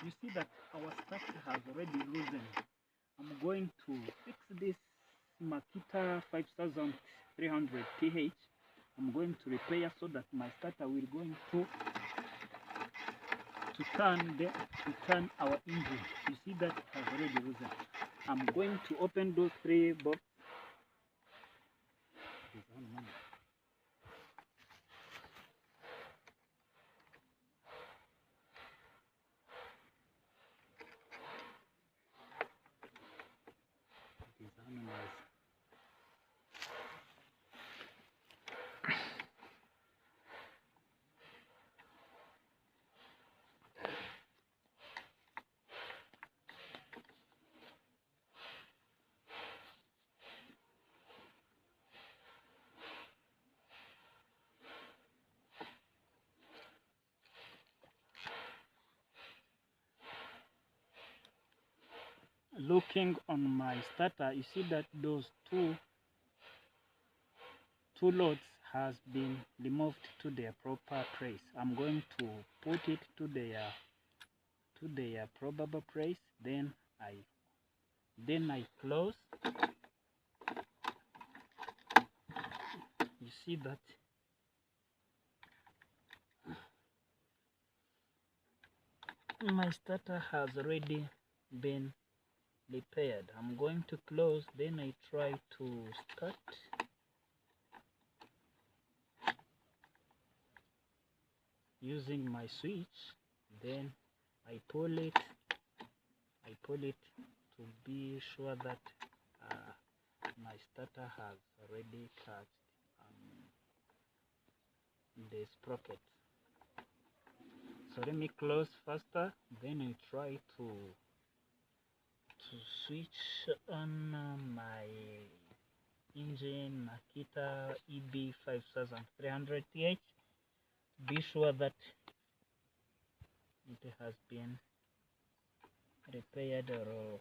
you see that our starter has already loosened. I'm going to fix this Makita 5300 TH. I'm going to repair so that my starter will going to turn our engine. You see that it has already loosened. I'm going to open those 3 bolts. Looking on my starter, you see that those two loads has been removed to their proper place. I'm going to put it to their probable place. Then I close. You see that my starter has already been repaired. I'm going to close, then I try to start. Using my switch, then I pull it to be sure that my starter has already catched the sprocket. So let me close faster, then I try to switch on my engine Makita EB 5300 TH. Be sure that it has been repaired or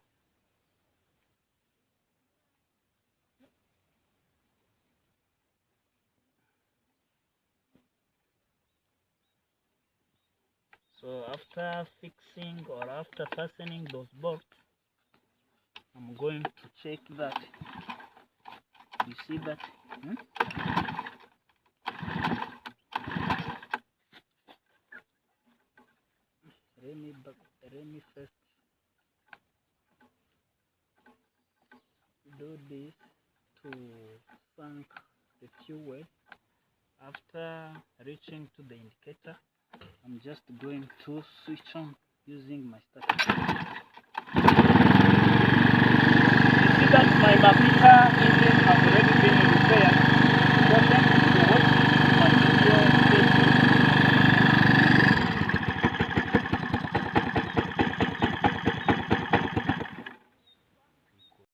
so after fixing or after fastening those bolts, I'm going to check that. You see that? Let me first do this to sink the fuel. After reaching to the indicator, I'm just going to switch on using my starter. You see that my Makita